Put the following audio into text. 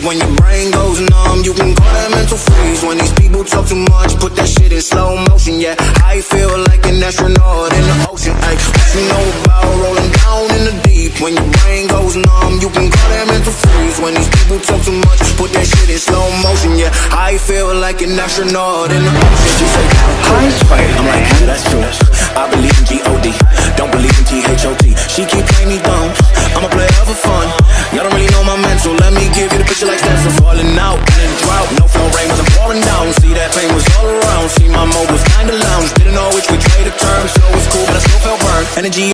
When your brain goes numb, you can call that mental freeze. When these people talk too much, put that shit in slow motion. Yeah, I feel like an astronaut in the ocean. Ay, what you know about rolling down in the deep? When your brain goes numb, you can call that mental freeze. When these people talk too much, put that shit in slow motion. Yeah, I feel like an astronaut in the ocean. She say, hi, I'm like, yeah, that's true. I believe in G-O-D, don't believe in T-H-O-T. She keep playing me dumb, I'm a player for fun. Y'all don't really know my mental, let me give you the picture like that's falling out in a drought. No flow rain wasn't pouring down, see that pain was all around. See my mode was kinda lounge, didn't know which way to turn. So it's cool, but I still felt burned. Energy